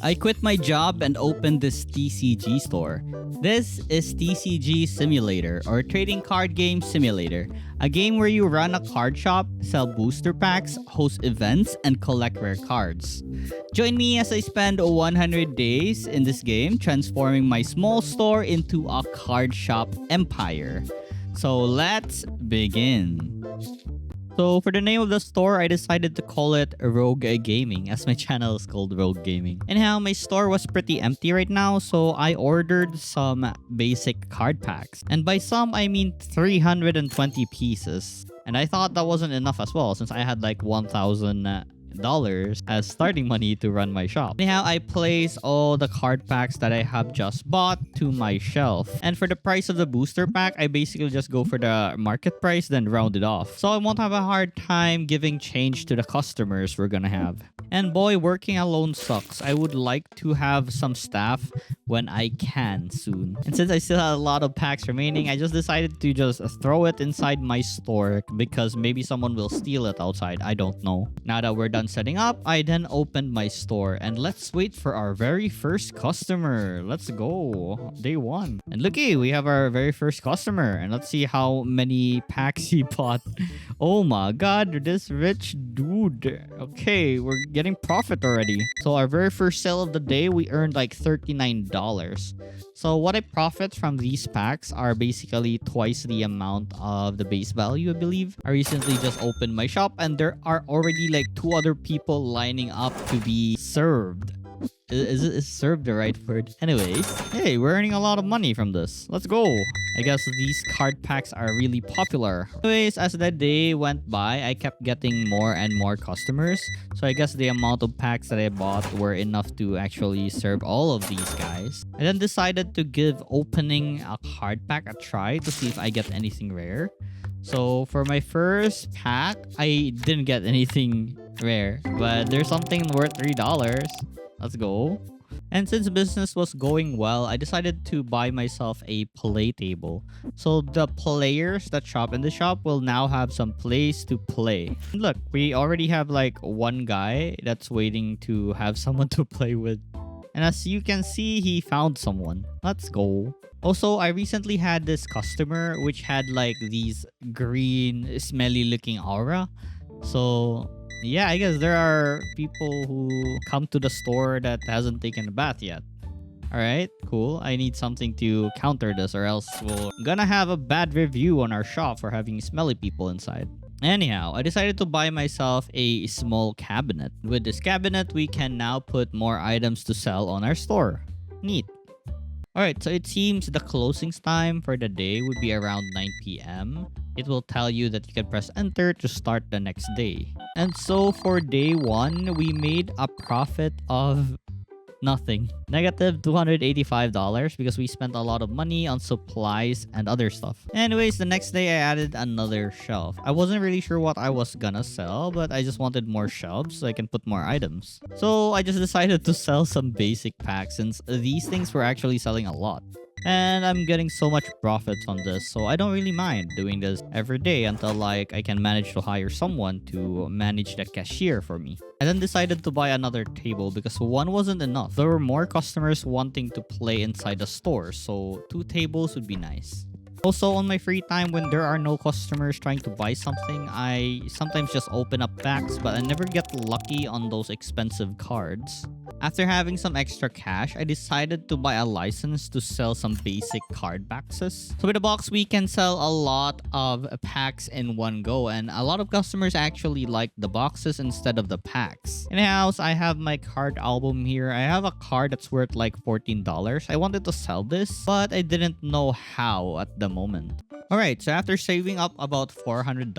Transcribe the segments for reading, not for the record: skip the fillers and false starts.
I quit my job and opened this TCG store. This is TCG Simulator, or Trading Card Game Simulator, a game where you run a card shop, sell booster packs, host events, and collect rare cards. Join me as I spend 100 days in this game transforming my small store into a card shop empire. So let's begin. So for the name of the store, I decided to call it Rogue Gaming, as my channel is called Rogue Gaming. Anyhow, my store was pretty empty right now, so I ordered some basic card packs. And by some, I mean 320 pieces. And I thought that wasn't enough as well, since I had like $1,000 as starting money to run my shop. Anyhow, I place all the card packs that I have just bought to my shelf. And for the price of the booster pack, I basically just go for the market price, then round it off. So I won't have a hard time giving change to the customers we're gonna have. And boy, working alone sucks. I would like to have some staff when I can soon. And since I still have a lot of packs remaining, I just decided to just throw it inside my store because maybe someone will steal it outside. I don't know. Now that we're done setting up, I then opened my store and let's wait for our very first customer. Let's go. Day one. And looky, we have our very first customer and let's see how many packs he bought. Oh my god, this rich dude. Okay, we're getting profit already. So our very first sale of the day, we earned like $39. So what I profit from these packs are basically twice the amount of the base value, I believe. I recently just opened my shop and there are already like 2 other people lining up to be served. Is served the right word? Anyways, hey, we're earning a lot of money from this. Let's go. I guess these card packs are really popular. Anyways, as the day went by, I kept getting more and more customers. So I guess the amount of packs that I bought were enough to actually serve all of these guys. I then decided to give opening a card pack a try to see if I get anything rare. So for my first pack, I didn't get anything rare, but there's something worth $3. Let's go. And since business was going well, I decided to buy myself a play table. So the players that shop in the shop will now have some place to play. And look, we already have like one guy that's waiting to have someone to play with. And as you can see, he found someone. Let's go. Also, I recently had this customer which had like these green, smelly looking aura. So yeah, I guess there are people who come to the store that hasn't taken a bath yet. Alright, cool. I need something to counter this or else we're gonna have a bad review on our shop for having smelly people inside. Anyhow, I decided to buy myself a small cabinet. With this cabinet, we can now put more items to sell on our store. Neat. Alright, so it seems the closing time for the day would be around 9 p.m. It will tell you that you can press enter to start the next day. And so for day 1, we made a profit of nothing. Negative $285 because we spent a lot of money on supplies and other stuff. Anyways, the next day I added another shelf. I wasn't really sure what I was gonna sell, but I just wanted more shelves so I can put more items. So I just decided to sell some basic packs since these things were actually selling a lot. And I'm getting so much profits on this, so I don't really mind doing this every day until like I can manage to hire someone to manage the cashier for me. I then decided to buy another table because one wasn't enough. There were more customers wanting to play inside the store, so 2 tables would be nice. Also, on my free time when there are no customers trying to buy something, I sometimes just open up packs, but I never get lucky on those expensive cards. After having some extra cash, I decided to buy a license to sell some basic card boxes. So with a box, we can sell a lot of packs in one go, and a lot of customers actually like the boxes instead of the packs. In the house, I have my card album here. I have a card that's worth like $14. I wanted to sell this, but I didn't know how at the moment. Alright, so after saving up about $400,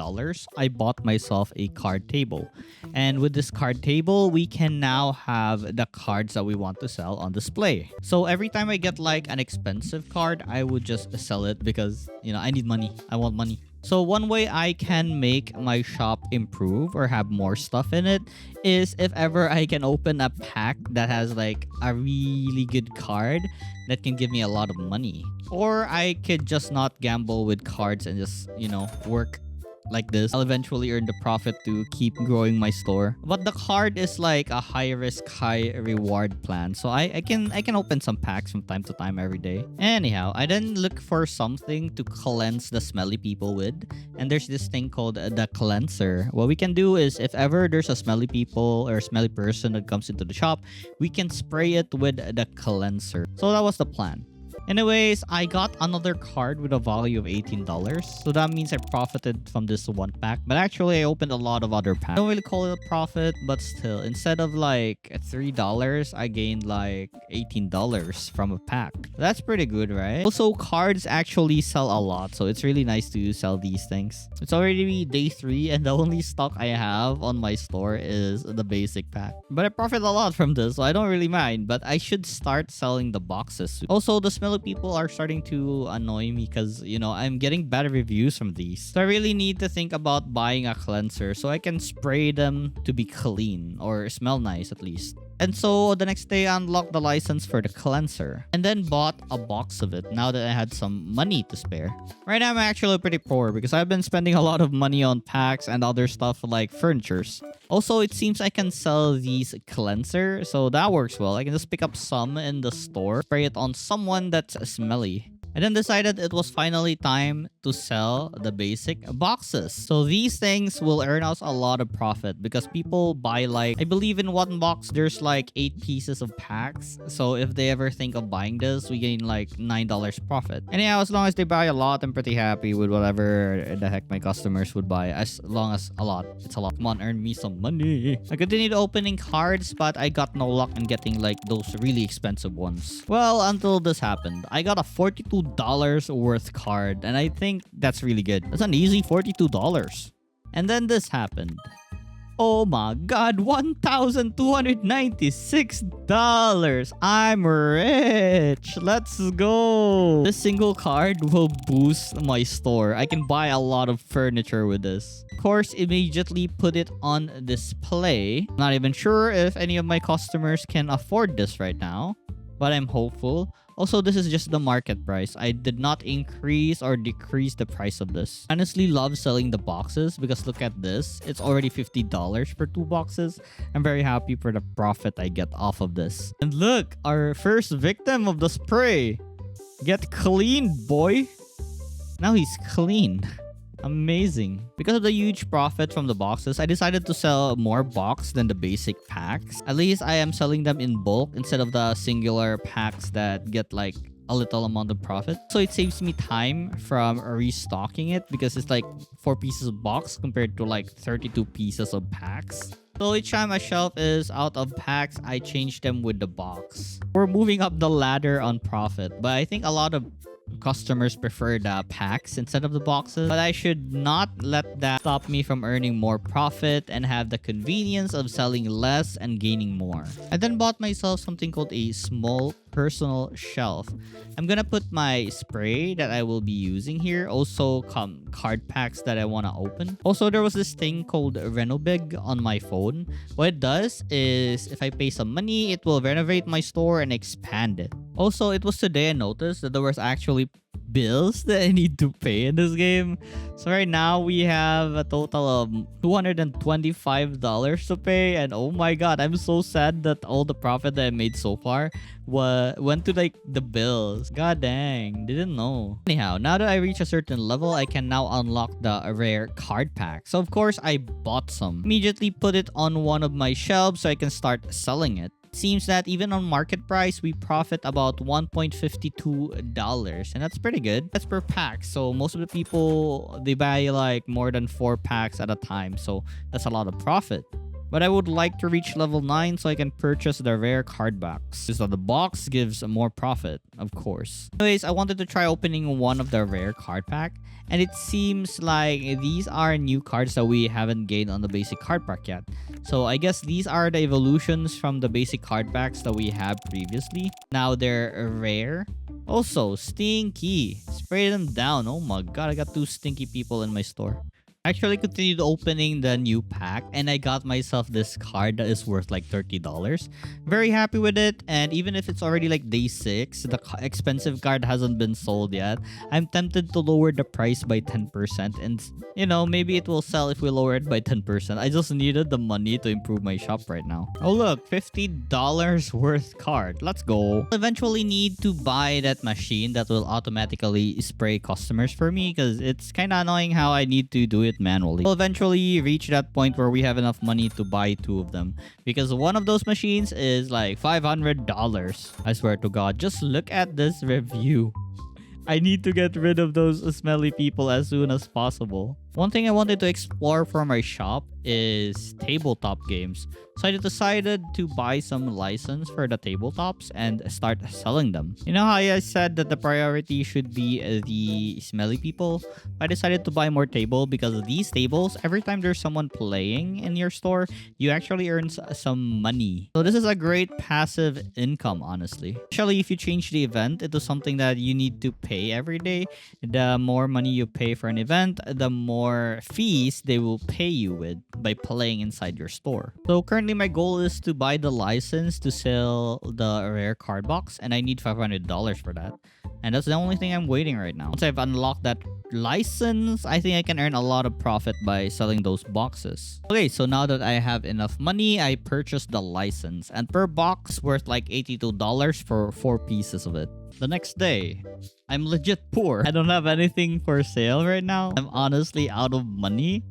I bought myself a card table. And with this card table, we can now have the cards that we want to sell on display. So every time I get like an expensive card, I would just sell it because, you know, I need money. I want money. So one way I can make my shop improve or have more stuff in it is if ever I can open a pack that has like a really good card that can give me a lot of money. Or I could just not gamble with cards and just, you know, work like this, I'll eventually earn the profit to keep growing my store. But the card is like a high risk, high reward plan. So I can open some packs from time to time every day. Anyhow, I then look for something to cleanse the smelly people with. And there's this thing called the cleanser. What we can do is if ever there's a smelly people or a smelly person that comes into the shop, we can spray it with the cleanser. So that was the plan. Anyways, I got another card with a value of $18. So that means I profited from this one pack. But actually, I opened a lot of other packs. I don't really call it a profit, but still, instead of like $3, I gained like $18 from a pack. That's pretty good, right? Also, cards actually sell a lot. So it's really nice to sell these things. It's already day 3 and the only stock I have on my store is the basic pack. But I profit a lot from this, so I don't really mind. But I should start selling the boxes soon. Also, the smelly people are starting to annoy me because, you know, I'm getting bad reviews from these. So I really need to think about buying a cleanser so I can spray them to be clean or smell nice at least. And so the next day I unlocked the license for the cleanser and then bought a box of it now that I had some money to spare. Right now I'm actually pretty poor because I've been spending a lot of money on packs and other stuff like furnitures. Also, it seems I can sell these cleanser, so that works well. I can just pick up some in the store, spray it on someone that's smelly. I then decided it was finally time to sell the basic boxes. So these things will earn us a lot of profit because people buy like, I believe in one box there's like 8 pieces of packs. So if they ever think of buying this, we gain like $9 profit. Anyhow, as long as they buy a lot, I'm pretty happy with whatever the heck my customers would buy. As long as a lot, it's a lot. Come on, earn me some money. I continued opening cards, but I got no luck in getting like those really expensive ones. Well, until this happened. I got a $42 worth card, and I think that's really good. That's an easy $42. And then this happened. Oh my god, $1,296. I'm rich. Let's go. This single card will boost my store. I can buy a lot of furniture with this. Of course, immediately put it on display. Not even sure if any of my customers can afford this right now, but I'm hopeful. Also, this is just the market price. I did not increase or decrease the price of this. Honestly, love selling the boxes because look at this. It's already $50 for 2 boxes. I'm very happy for the profit I get off of this. And look, our first victim of the spray. Get clean, boy. Now he's clean. Amazing. Because of the huge profit from the boxes, I decided to sell more box than the basic packs. At least I am selling them in bulk instead of the singular packs that get like a little amount of profit. So it saves me time from restocking it because it's like 4 pieces of box compared to like 32 pieces of packs. So each time a shelf is out of packs, I change them with the box. We're moving up the ladder on profit, but I think a lot of customers prefer the packs instead of the boxes, but I should not let that stop me from earning more profit and have the convenience of selling less and gaining more. I then bought myself something called a small personal shelf. I'm gonna put my spray that I will be using here, also card packs that I want to open. Also, there was this thing called Renovig on my phone. What it does is if I pay some money, it will renovate my store and expand it. Also, it was today I noticed that there was actually bills that I need to pay in this game. So right now we have a total of $225 to pay, and oh my god, I'm so sad that all the profit that I made so far went to like the bills. God dang, didn't know. Anyhow, now that I reach a certain level, I can now unlock the rare card pack. So of course I bought some. Immediately put it on one of my shelves so I can start selling it. Seems that even on market price, we profit about $1.52, and that's pretty good. That's per pack, so most of the people, they buy like more than 4 packs at a time, so that's a lot of profit. But I would like to reach level 9 so I can purchase the rare card box. So the box gives more profit, of course. Anyways, I wanted to try opening one of the rare card pack. And it seems like these are new cards that we haven't gained on the basic card pack yet. So I guess these are the evolutions from the basic card packs that we had previously. Now they're rare. Also, stinky. Spray them down. Oh my god, I got 2 stinky people in my store. Actually continued opening the new pack and I got myself this card that is worth like $30. Very happy with it, and even if it's already like day 6, the expensive card hasn't been sold yet. I'm tempted to lower the price by 10% and maybe it will sell if we lower it by 10%. I just needed the money to improve my shop right now. Oh look, $50 worth card. Let's go. I'll eventually need to buy that machine that will automatically spray customers for me because it's kind of annoying how I need to do it manually. We'll eventually reach that point where we have enough money to buy 2 of them because one of those machines is like $500. I swear to God, just look at this review. I need to get rid of those smelly people as soon as possible. One thing I wanted to explore for my shop is tabletop games. So I decided to buy some license for the tabletops and start selling them. You know how I said that the priority should be the smelly people? I decided to buy more table because these tables, every time there's someone playing in your store, you actually earn some money. So this is a great passive income, honestly. Especially if you change the event into something that you need to pay every day. The more money you pay for an event, the more fees they will pay you with by playing inside your store. So currently my goal is to buy the license to sell the rare card box, and I need $500 for that. And that's the only thing I'm waiting right now. Once I've unlocked that license, I think I can earn a lot of profit by selling those boxes. Okay, so now that I have enough money, I purchased the license, and per box worth like $82 for 4 pieces of it. The next day, I'm legit poor. I don't have anything for sale right now. I'm honestly out of money.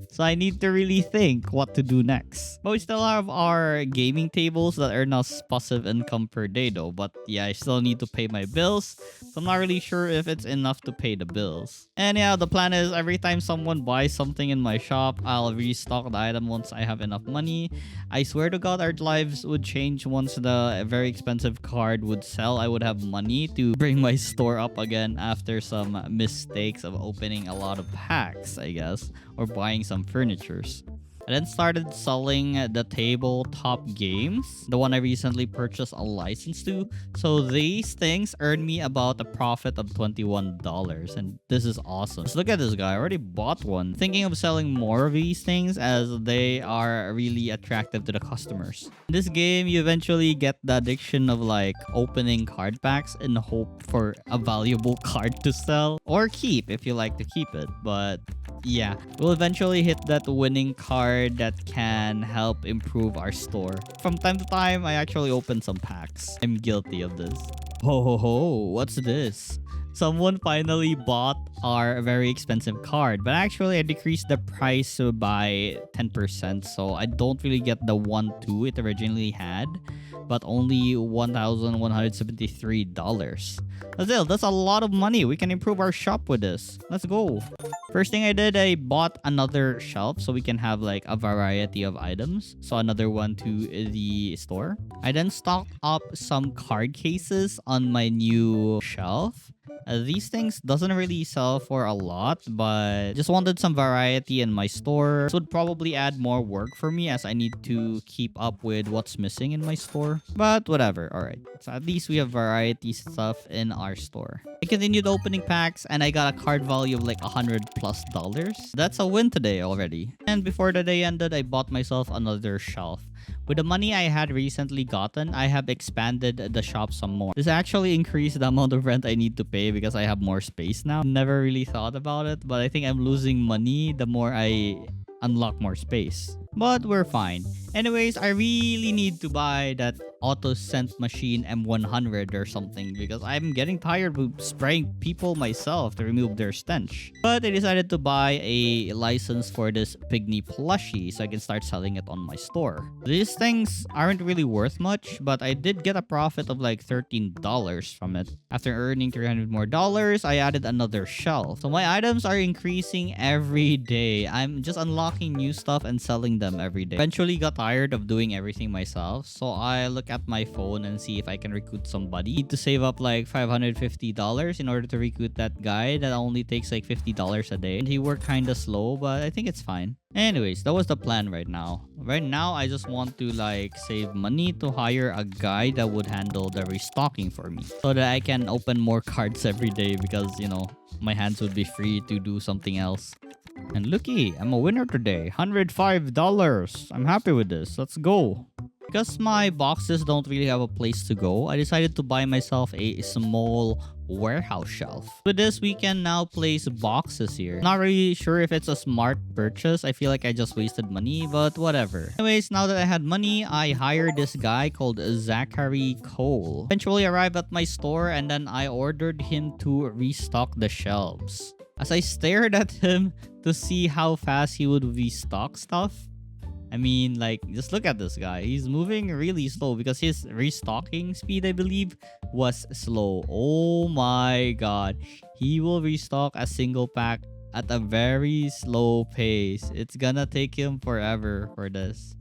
So I need to really think what to do next. But we still have our gaming tables that earn us passive income per day though. But yeah, I still need to pay my bills. So I'm not really sure if it's enough to pay the bills. And yeah, the plan is every time someone buys something in my shop, I'll restock the item once I have enough money. I swear to God, our lives would change once the very expensive card would sell. I would have money to bring my store up again after some mistakes of opening a lot of packs, I guess, or buying some furnitures. I then started selling the tabletop games, the one I recently purchased a license to. So these things earned me about a profit of $21, and this is awesome. So look at this guy, I already bought one. Thinking of selling more of these things as they are really attractive to the customers. In this game, you eventually get the addiction of like opening card packs in hope for a valuable card to sell or keep if you like to keep it. But yeah, we'll eventually hit that winning card that can help improve our store. From time to time, I actually open some packs. I'm guilty of this. Ho ho ho, what's this? Someone finally bought our very expensive card, but actually I decreased the price by 10%, so I don't really get the 1-2 it originally had, but only $1,173. That's a lot of money. We can improve our shop with this. Let's go. First thing I did, I bought another shelf so we can have like a variety of items. So another one to the store. I then stocked up some card cases on my new shelf. These things doesn't really sell for a lot, but just wanted some variety in my store. This would probably add more work for me as I need to keep up with what's missing in my store. But whatever, alright. So at least we have variety stuff in our store. I continued opening packs and I got a card value of like $100+. That's a win today already. And before the day ended, I bought myself another shelf. With the money I had recently gotten, I have expanded the shop some more. This actually increased the amount of rent I need to pay because I have more space now. Never really thought about it, but I think I'm losing money the more I unlock more space. But we're fine. Anyways, I really need to buy that auto scent machine M100 or something because I'm getting tired of spraying people myself to remove their stench. But I decided to buy a license for this pygmy plushie so I can start selling it on my store. These things aren't really worth much, but I did get a profit of like $13 from it. After earning $300 more, I added another shelf. So my items are increasing every day. I'm just unlocking new stuff and selling them every day. Eventually got tired of doing everything myself, so I look at my phone and see if I can recruit somebody. Need to save up like $550 in order to recruit that guy that only takes like $50 a day. And he worked kinda slow, but I think it's fine. Anyways, that was the plan right now. Right now, I just want to like save money to hire a guy that would handle the restocking for me so that I can open more cards every day because, you know, my hands would be free to do something else. And looky, I'm a winner today. $105. I'm happy with this. Let's go. Because my boxes don't really have a place to go, I decided to buy myself a small warehouse shelf. With this, we can now place boxes here. Not really sure if it's a smart purchase. I feel like I just wasted money, but whatever. Anyways, now that I had money, I hired this guy called Zachary Cole. Eventually arrived at my store and then I ordered him to restock the shelves. As I stared at him to see how fast he would restock stuff, I mean, like, just look at this guy. He's moving really slow because his restocking speed, I believe, was slow. Oh my god. He will restock a single pack at a very slow pace. It's gonna take him forever for this.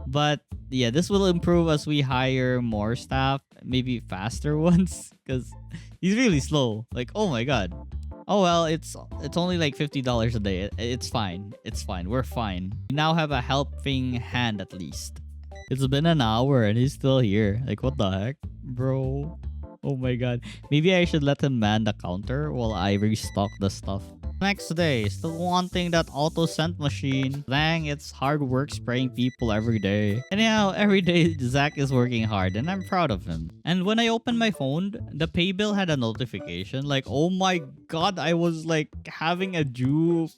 But yeah, this will improve as we hire more staff, maybe faster ones, because he's really slow. Like, oh my god. Oh well, it's only like $50 a day. It's fine. It's fine. We're fine. We now have a helping hand at least. It's been an hour and he's still here. Like, what the heck, bro? Oh my god. Maybe I should let him man the counter while I restock the stuff. Next day, still wanting that auto scent machine. Dang, it's hard work spraying people every day. Anyhow, every day Zach is working hard and I'm proud of him. And when I opened my phone, the pay bill had a notification. Like, oh my god, I was like having a due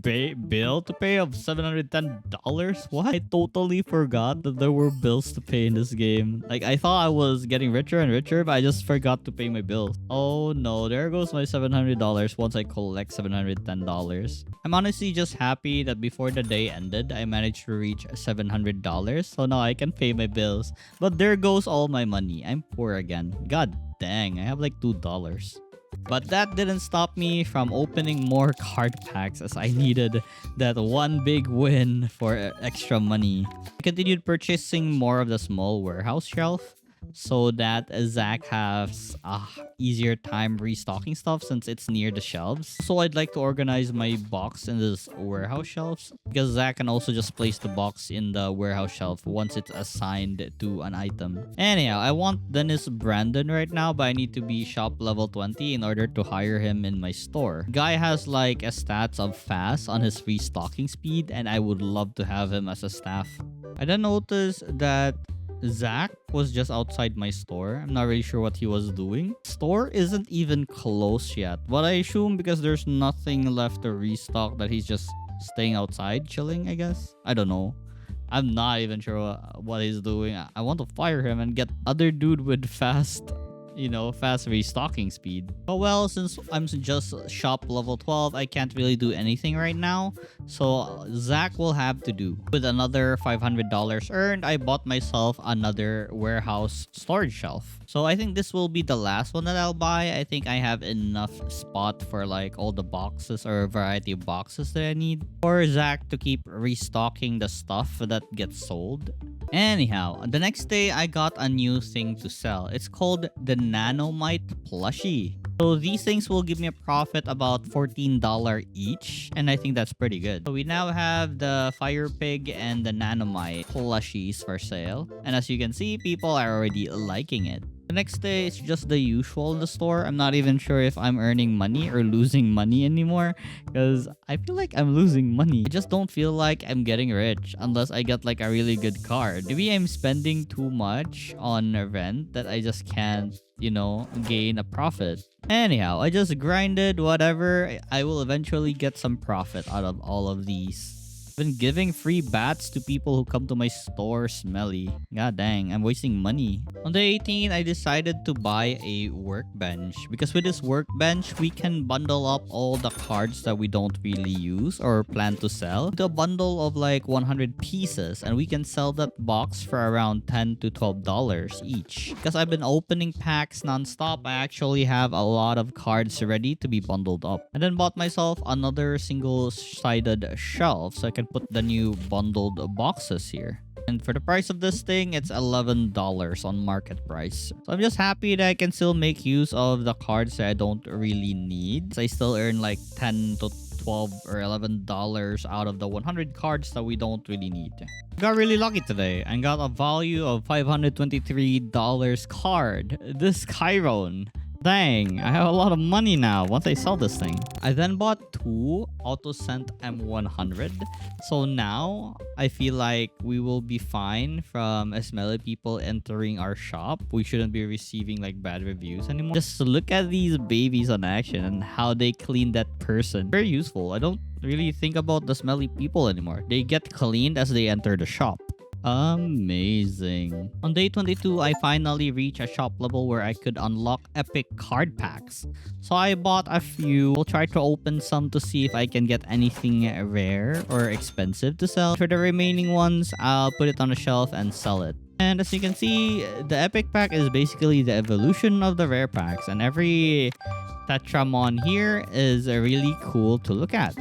bill to pay of $710. What? I totally forgot that there were bills to pay in this game. Like, I thought I was getting richer and richer, but I just forgot to pay my bills. Oh no, there goes my $700 once I collect $710. I'm honestly just happy that before the day ended, I managed to reach $700. So now I can pay my bills. But there goes all my money. I'm poor again. God dang, I have like $2. But that didn't stop me from opening more card packs as I needed that one big win for extra money. I continued purchasing more of the small warehouse shelf so that Zach has a easier time restocking stuff since it's near the shelves. So I'd like to organize my box in this warehouse shelves because Zach can also just place the box in the warehouse shelf once it's assigned to an item. Anyhow, I want Dennis Brandon right now, but I need to be shop level 20 in order to hire him in my store. Guy has like a stats of fast on his restocking speed and I would love to have him as a staff. I then noticed that Zach was just outside my store. I'm not really sure what he was doing. Store isn't even closed yet, but I assume because there's nothing left to restock that he's just staying outside chilling, I guess. I don't know. I'm not even sure what he's doing. I want to fire him and get other dude with fast restocking speed. But well, since I'm just shop level 12, I can't really do anything right now. So Zach will have to do. With another $500 earned, I bought myself another warehouse storage shelf. So I think this will be the last one that I'll buy. I think I have enough spot for like all the boxes or a variety of boxes that I need. For Zach to keep restocking the stuff that gets sold. Anyhow, the next day I got a new thing to sell. It's called the Nanomite plushie. So these things will give me a profit about $14 each, and I think that's pretty good. So we now have the Fire Pig and the Nanomite plushies for sale. And as you can see, people are already liking it. The next day, it's just the usual in the store. I'm not even sure if I'm earning money or losing money anymore because I feel like I'm losing money. I just don't feel like I'm getting rich unless I get like a really good card. Maybe I'm spending too much on rent that I just can't, gain a profit. Anyhow, I just grinded whatever. I will eventually get some profit out of all of these. Been giving free bats to people who come to my store smelly. God dang, I'm wasting money. On day 18, I decided to buy a workbench because with this workbench, we can bundle up all the cards that we don't really use or plan to sell into a bundle of like 100 pieces, and we can sell that box for around $10 to $12 each. Because I've been opening packs non-stop, I actually have a lot of cards ready to be bundled up. And then bought myself another single-sided shelf so I can put the new bundled boxes here. And for the price of this thing, it's $11 on market price. So I'm just happy that I can still make use of the cards that I don't really need. So I still earn like $10 to $12 or $11 out of the 100 cards that we don't really need. Got really lucky today and got a value of $523 card. This Chiron. Dang, I have a lot of money now once I sell this thing. I then bought 2 AutoScent M100. So now I feel like we will be fine from smelly people entering our shop. We shouldn't be receiving like bad reviews anymore. Just look at these babies on action and how they clean that person. Very useful. I don't really think about the smelly people anymore. They get cleaned as they enter the shop. Amazing. On day 22, I finally reached a shop level where I could unlock epic card packs. So I bought a few. We'll try to open some to see if I can get anything rare or expensive to sell. For the remaining ones, I'll put it on a shelf and sell it. And as you can see, the epic pack is basically the evolution of the rare packs. And every Tetramon here is really cool to look at.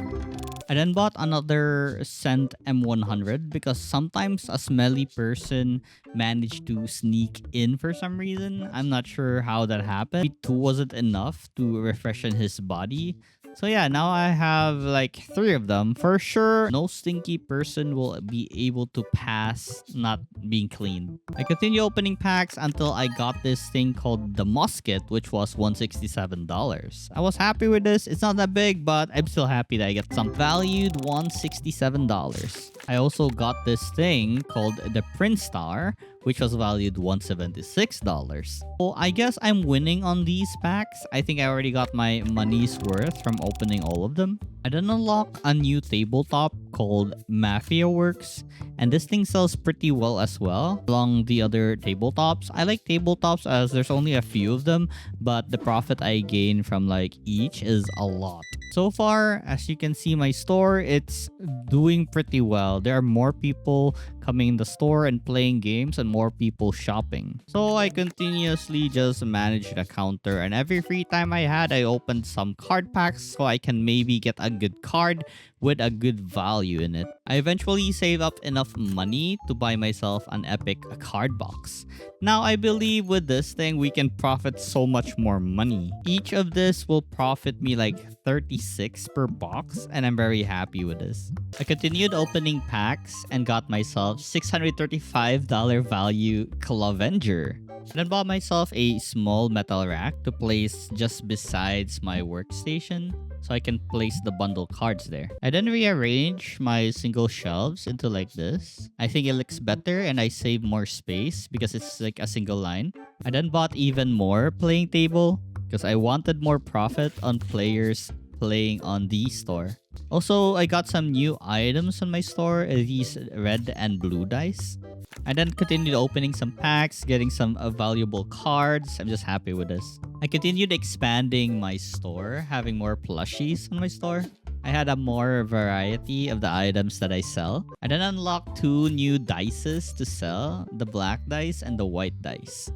I then bought another Scent M100 because sometimes a smelly person managed to sneak in for some reason. I'm not sure how that happened. Maybe 2 wasn't enough to refreshen his body. So yeah, now I have like 3 of them. For sure, no stinky person will be able to pass not being cleaned. I continue opening packs until I got this thing called the Musket, which was $167. I was happy with this. It's not that big, but I'm still happy that I get some valued $167. I also got this thing called the Prince Star, which was valued $176. So I guess I'm winning on these packs. I think I already got my money's worth from opening all of them. I then unlocked a new tabletop called Mafia Works, and this thing sells pretty well as well along the other tabletops. I like tabletops as there's only a few of them, but the profit I gain from like each is a lot. So far, as you can see, my store, it's doing pretty well. There are more people coming in the store and playing games and more people shopping. So I continuously just manage the counter, and every free time I had, I opened some card packs so I can maybe get a good card with a good value in it. I eventually saved up enough money to buy myself an epic card box. Now I believe with this thing we can profit so much more money. Each of this will profit me like 36 per box, and I'm very happy with this. I continued opening packs and got myself $635 value Clavenger. I then bought myself a small metal rack to place just besides my workstation, so I can place the bundle cards there. I then rearrange my single shelves into like this. I think it looks better and I save more space because it's like a single line. I then bought even more playing table because I wanted more profit on players playing on the store. Also, I got some new items on my store, these red and blue dice. I then continued opening some packs, getting some valuable cards. I'm just happy with this. I continued expanding my store, having more plushies on my store. I had a more variety of the items that I sell. I then unlocked 2 new dices to sell, the black dice and the white dice.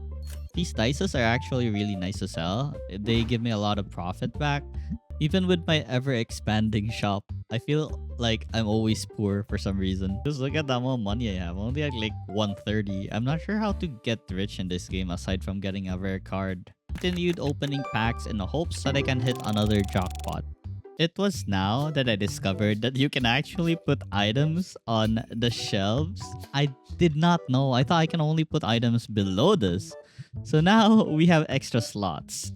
These dices are actually really nice to sell. They give me a lot of profit back. Even with my ever-expanding shop, I feel like I'm always poor for some reason. Just look at the amount of money I have. Only at like 130. I'm not sure how to get rich in this game aside from getting a rare card. Continued opening packs in the hopes that I can hit another jackpot. It was now that I discovered that you can actually put items on the shelves. I did not know. I thought I can only put items below this. So now we have extra slots.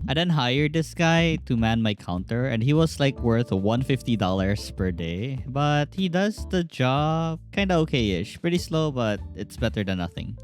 I then hired this guy to man my counter, and he was like worth $150 per day. But he does the job kinda okay-ish. Pretty slow, but it's better than nothing.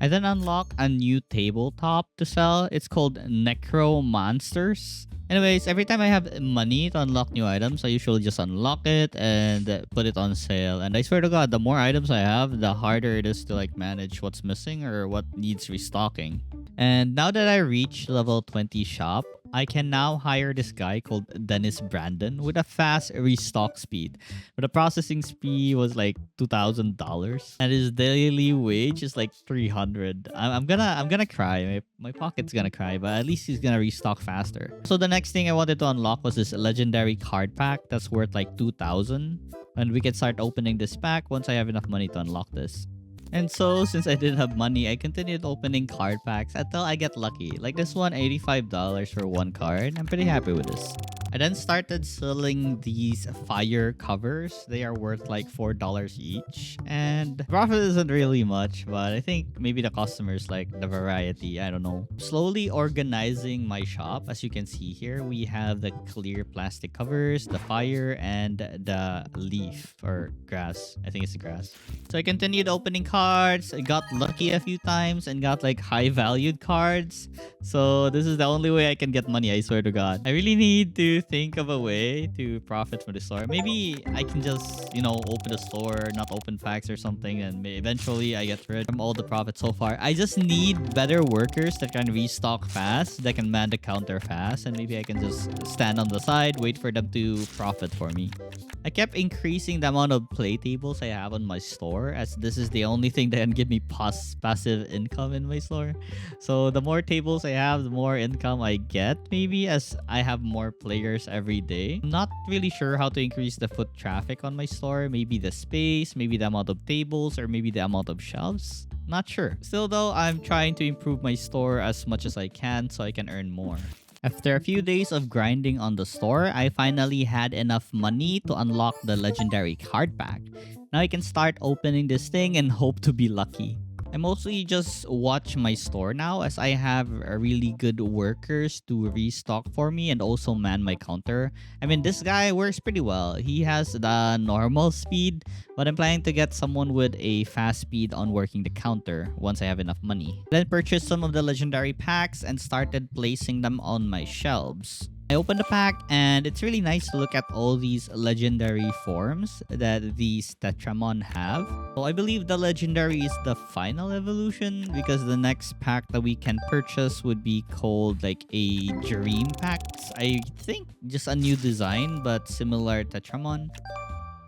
I then unlocked a new tabletop to sell. It's called Necro Monsters. Anyways, every time I have money to unlock new items, I usually just unlock it and put it on sale. And I swear to God, the more items I have, the harder it is to like manage what's missing or what needs restocking. And now that I reached level 20 shop, I can now hire this guy called Dennis Brandon with a fast restock speed. But the processing fee was like $2,000, and his daily wage is like $300. I'm gonna cry. My pocket's gonna cry, but at least he's gonna restock faster. So the next thing I wanted to unlock was this legendary card pack that's worth like $2,000, and we can start opening this pack once I have enough money to unlock this. And so, since I didn't have money, I continued opening card packs until I get lucky. Like this one, $85 for one card. I'm pretty happy with this. I then started selling these fire covers. They are worth like $4 each. And profit isn't really much, but I think maybe the customers like the variety. I don't know. Slowly organizing my shop. As you can see here, we have the clear plastic covers, the fire, and the leaf or grass. I think it's the grass. So I continued opening cards. I got lucky a few times and got like high valued cards. So this is the only way I can get money, I swear to God. I really need to think of a way to profit from the store. Maybe I can just, open a store, not open packs or something, and eventually I get rid from all the profit so far. I just need better workers that can restock fast, that can man the counter fast, and maybe I can just stand on the side, wait for them to profit for me. I kept increasing the amount of play tables I have on my store, as this is the only thing that can give me passive income in my store. So the more tables I have, the more income I get, maybe, as I have more players every day. I'm not really sure how to increase the foot traffic on my store. Maybe the space, maybe the amount of tables, or maybe the amount of shelves. Not sure. Still though, I'm trying to improve my store as much as I can so I can earn more. After a few days of grinding on the store, I finally had enough money to unlock the legendary card pack. Now I can start opening this thing and hope to be lucky. I mostly just watch my store now, as I have really good workers to restock for me and also man my counter. I mean, this guy works pretty well. He has the normal speed, but I'm planning to get someone with a fast speed on working the counter once I have enough money. Then purchased some of the legendary packs and started placing them on my shelves. I opened the pack and it's really nice to look at all these legendary forms that these Tetramon have. So I believe the legendary is the final evolution, because the next pack that we can purchase would be called like a dream pack. I think just a new design but similar Tetramon.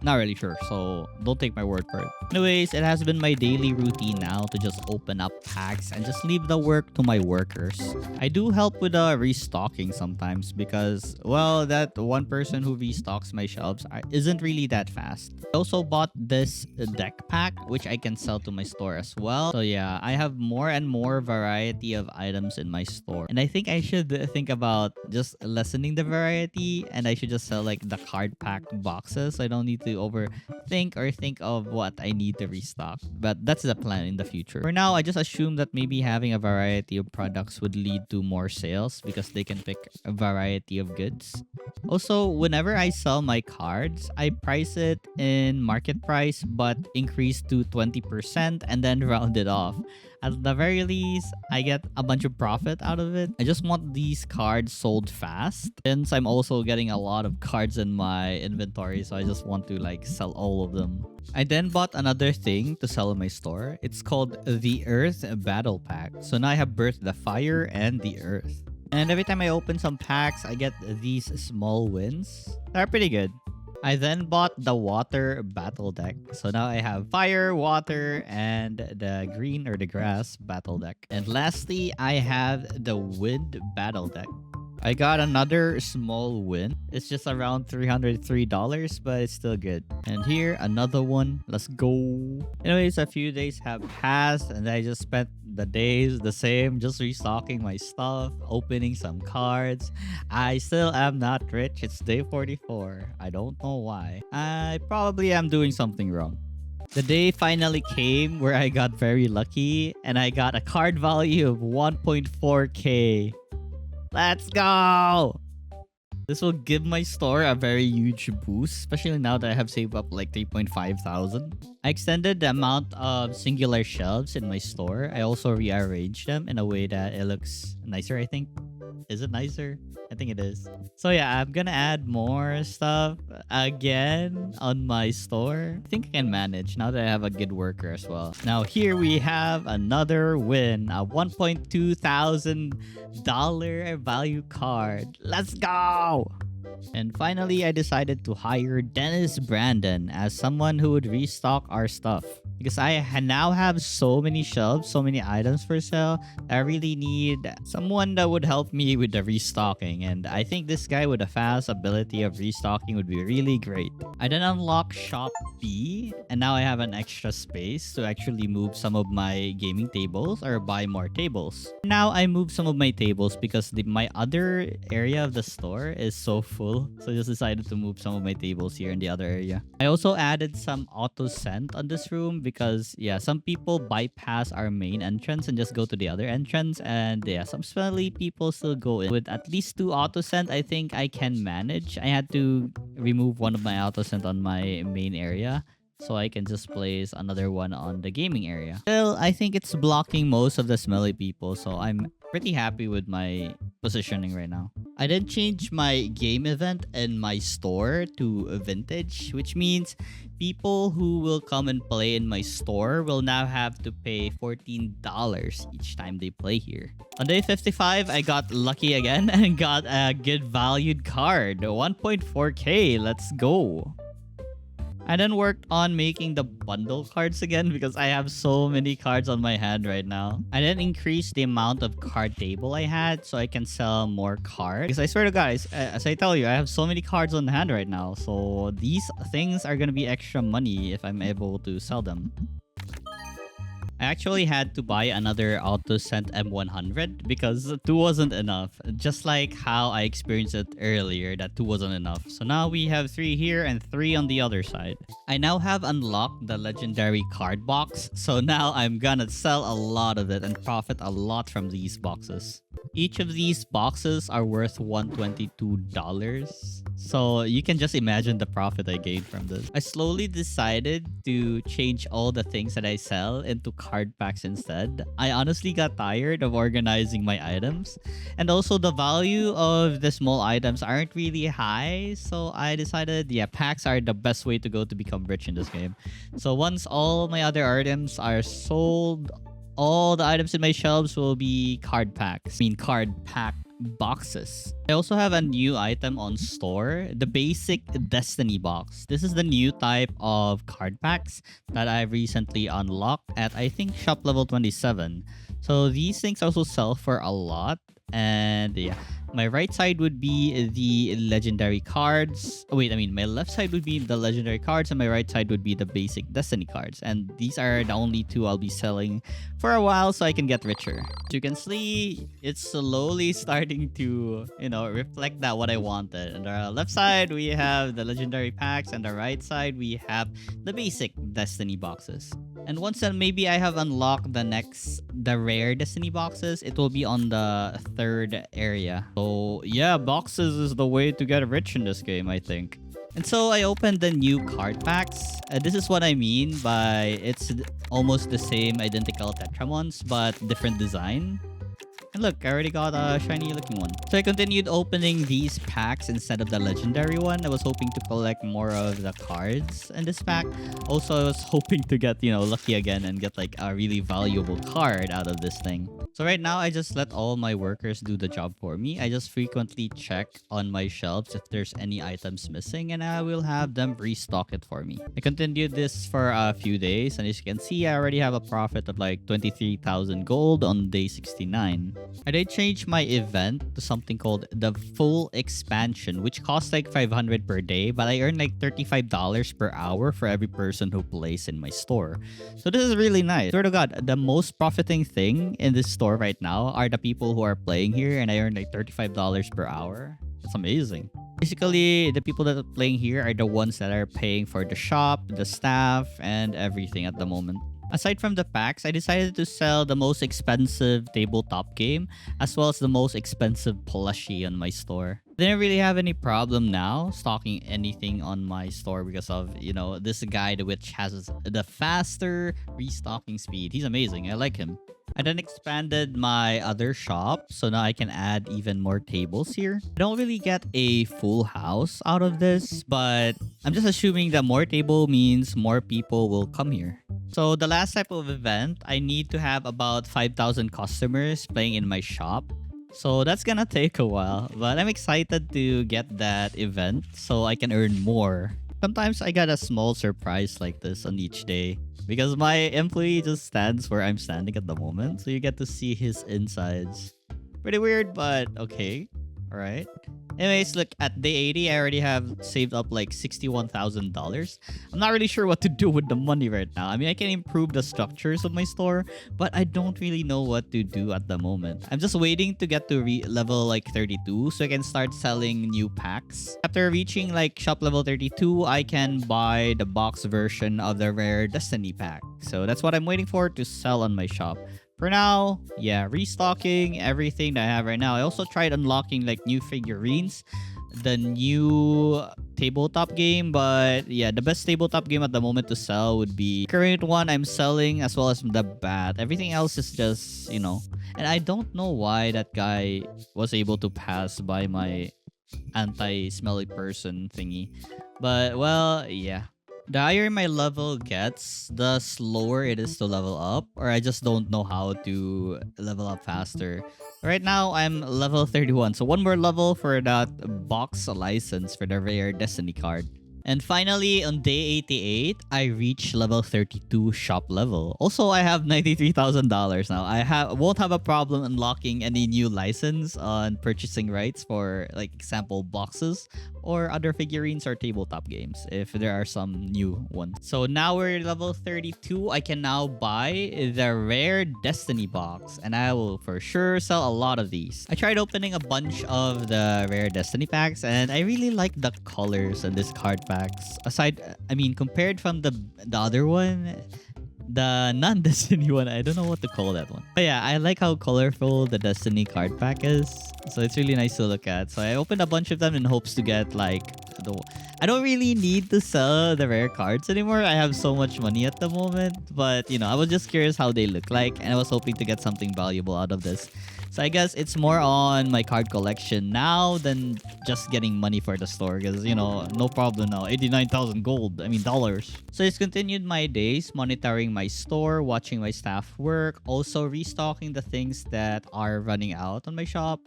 Not really sure, so don't take my word for it. Anyways, it has been my daily routine now to just open up packs and just leave the work to my workers. I do help with the restocking sometimes because, well, that one person who restocks my shelves isn't really that fast. I also bought this deck pack, which I can sell to my store as well. So yeah, I have more and more variety of items in my store. And I think I should think about just lessening the variety, and I should just sell like the card pack boxes. I don't need to overthink or think of what I need to restock, but that's the plan in the future. For now, I just assume that maybe having a variety of products would lead to more sales because they can pick a variety of goods. Also, whenever I sell my cards, I price it in market price but increase to 20% and then round it off. At the very least, I get a bunch of profit out of it. I just want these cards sold fast, since I'm also getting a lot of cards in my inventory, so I just want to like sell all of them. I then bought another thing to sell in my store. It's called the Earth Battle Pack. So now I have both the fire and the earth. And every time I open some packs, I get these small wins. They're pretty good. I then bought the water battle deck. So now I have fire, water, and the green or the grass battle deck. And lastly, I have the wind battle deck. I got another small win. It's just around $303, but it's still good. And here, another one. Let's go. Anyways, a few days have passed and I just spent the days the same, just restocking my stuff, opening some cards. I still am not rich. It's day 44. I don't know why. I probably am doing something wrong. The day finally came where I got very lucky and I got a card value of 1.4k. Let's go! This will give my store a very huge boost, especially now that I have saved up like 3.5 thousand. I extended the amount of singular shelves in my store. I also rearranged them in a way that it looks nicer, I think. Is it nicer? I think it is. So yeah, I'm gonna add more stuff again on my store. I think I can manage now that I have a good worker as well. Now here we have another win. A $1.2 thousand value card. Let's go! And finally, I decided to hire Dennis Brandon as someone who would restock our stuff. Because I now have so many shelves, so many items for sale, I really need someone that would help me with the restocking. And I think this guy with a fast ability of restocking would be really great. I then unlocked Shop B, and now I have an extra space to actually move some of my gaming tables or buy more tables. Now I move some of my tables because my other area of the store is so full. So I just decided to move some of my tables here in the other area. I also added some auto send on this room because yeah, some people bypass our main entrance and just go to the other entrance. And yeah, some smelly people still go in. With at least 2 auto send, I think I can manage. I had to remove one of my auto send on my main area, so I can just place another one on the gaming area. Still, I think it's blocking most of the smelly people, so I'm pretty happy with my positioning right now. I did change my game event in my store to vintage, which means people who will come and play in my store will now have to pay $14 each time they play here. On day 55, I got lucky again and got a good valued card, 1.4k. Let's go. I then worked on making the bundle cards again because I have so many cards on my hand right now. I then increased the amount of card table I had so I can sell more cards. Because I swear to God, as I tell you, I have so many cards on hand right now. So these things are going to be extra money if I'm able to sell them. I actually had to buy another AutoSend M100 because 2 wasn't enough. Just like how I experienced it earlier, that 2 wasn't enough. So now we have 3 here and 3 on the other side. I now have unlocked the legendary card box. So now I'm gonna sell a lot of it and profit a lot from these boxes. Each of these boxes are worth $122. So you can just imagine the profit I gained from this. I slowly decided to change all the things that I sell into card packs instead. I honestly got tired of organizing my items. And also the value of the small items aren't really high. So I decided, yeah, packs are the best way to go to become rich in this game. So once all my other items are sold, all the items in my shelves will be card packs. I mean, card pack boxes. I also have a new item on store, the basic Destiny box. This is the new type of card packs that I recently unlocked at, I think, shop level 27. So these things also sell for a lot. And yeah, my right side would be the legendary cards. Oh, wait, I mean, my left side would be the legendary cards and my right side would be the basic Destiny cards. And these are the only 2 I'll be selling for a while so I can get richer. As you can see, it's slowly starting to, reflect that what I wanted. On the left side, we have the legendary packs, and the right side, we have the basic Destiny boxes. And once then maybe I have unlocked the rare Destiny boxes, it will be on the 3rd area. So yeah, boxes is the way to get rich in this game, I think. And so I opened the new card packs. This is what I mean by it's almost the same identical Tetramons, but different design. And look, I already got a shiny looking one. So I continued opening these packs instead of the legendary one. I was hoping to collect more of the cards in this pack. Also, I was hoping to get, lucky again and get like a really valuable card out of this thing. So right now, I just let all my workers do the job for me. I just frequently check on my shelves if there's any items missing, and I will have them restock it for me. I continued this for a few days, and as you can see, I already have a profit of like 23,000 gold on day 69. I did change my event to something called the full expansion, which costs like 500 per day, but I earn like $35 per hour for every person who plays in my store. So this is really nice. Swear to God, the most profiting thing in this store right now are the people who are playing here, and I earn like $35 per hour. That's amazing. Basically, the people that are playing here are the ones that are paying for the shop, the staff, and everything at the moment. Aside from the packs, I decided to sell the most expensive tabletop game as well as the most expensive plushie on my store. I didn't really have any problem now stocking anything on my store because of, this guy which has the faster restocking speed. He's amazing. I like him. I then expanded my other shop, so now I can add even more tables here. I don't really get a full house out of this, but I'm just assuming that more table means more people will come here. So the last type of event, I need to have about 5,000 customers playing in my shop. So that's gonna take a while, but I'm excited to get that event so I can earn more. Sometimes I get a small surprise like this on each day because my employee just stands where I'm standing at the moment, so you get to see his insides. Pretty weird, but okay. All right. Anyways, look, at day 80, I already have saved up like $61,000. I'm not really sure what to do with the money right now. I mean, I can improve the structures of my store, but I don't really know what to do at the moment. I'm just waiting to get to level like 32 so I can start selling new packs. After reaching like shop level 32, I can buy the box version of the rare Destiny pack. So that's what I'm waiting for to sell on my shop. For now, yeah, restocking everything that I have right now. I also tried unlocking like new figurines, the new tabletop game, but yeah, the best tabletop game at the moment to sell would be current one I'm selling, as well as the bat. Everything else is just, you know, and I don't know why that guy was able to pass by my anti-smelly person thingy. But well, yeah. The higher my level gets, the slower it is to level up, or I just don't know how to level up faster. Right now, I'm level 31, so one more level for that box license for the rare Destiny card. And finally, on day 88, I reached level 32 shop level. Also, I have $93,000 now. Won't have a problem unlocking any new license on purchasing rights for like example boxes or other figurines or tabletop games if there are some new ones. So now we're level 32. I can now buy the rare Destiny box, and I will for sure sell a lot of these. I tried opening a bunch of the rare Destiny packs, and I really like the colors on this card packs. Compared from the other one, the non-Destiny one, I don't know what to call that one. But yeah, I like how colorful the Destiny card pack is. So it's really nice to look at. So I opened a bunch of them in hopes to get like I don't really need to sell the rare cards anymore. I have so much money at the moment. But you know, I was just curious how they look like, and I was hoping to get something valuable out of this. So I guess it's more on my card collection now than just getting money for the store, because, you know, no problem now. 89,000 gold. I mean, dollars. So it's continued my days monitoring my store, watching my staff work, also restocking the things that are running out on my shop.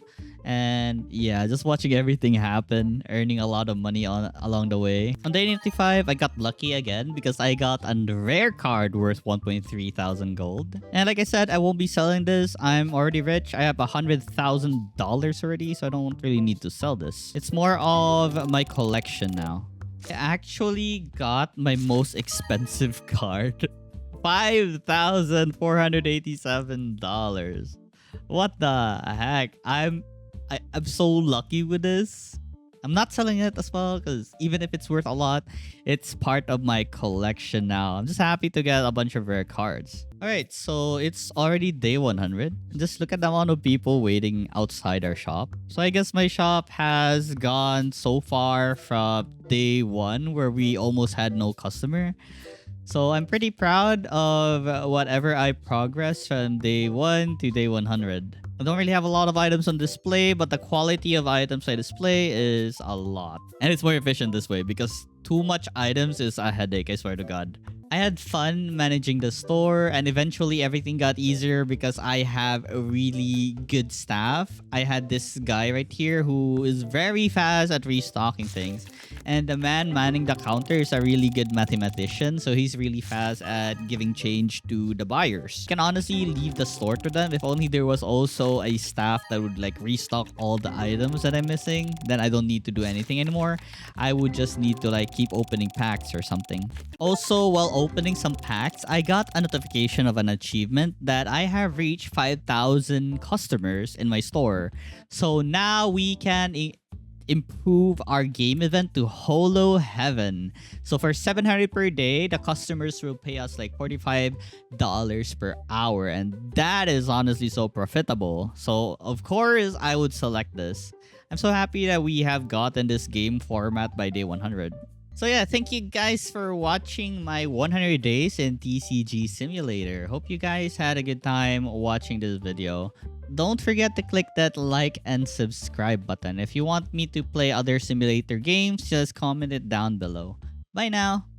And yeah, just watching everything happen, earning a lot of money along the way. On day 95, I got lucky again because I got a rare card worth 1.3 thousand gold. And like I said, I won't be selling this. I'm already rich. I have $100,000 already, so I don't really need to sell this. It's more of my collection now. I actually got my most expensive card. $5,487. What the heck? I'm so lucky with this. I'm not selling it as well because even if it's worth a lot, it's part of my collection now. I'm just happy to get a bunch of rare cards. Alright, so it's already day 100. Just look at the amount of people waiting outside our shop. So I guess my shop has gone so far from day 1 where we almost had no customer. So I'm pretty proud of whatever I progressed from day 1 to day 100. I don't really have a lot of items on display, but the quality of items I display is a lot. And it's more efficient this way because too much items is a headache, I swear to God. I had fun managing the store, and eventually everything got easier because I have a really good staff. I had this guy right here who is very fast at restocking things. And the man manning the counter is a really good mathematician, so he's really fast at giving change to the buyers. You can honestly leave the store to them. If only there was also a staff that would like restock all the items that I'm missing, then I don't need to do anything anymore. I would just need to like keep opening packs or something. Also, while opening some packs, I got a notification of an achievement that I have reached 5,000 customers in my store. So now we can improve our game event to Holo Heaven. So for 700 per day, the customers will pay us like $45 per hour, and that is honestly so profitable. So of course, I would select this. I'm so happy that we have gotten this game format by day 100. So yeah, thank you guys for watching my 100 days in TCG Simulator. Hope you guys had a good time watching this video. Don't forget to click that like and subscribe button. If you want me to play other simulator games, just comment it down below. Bye now!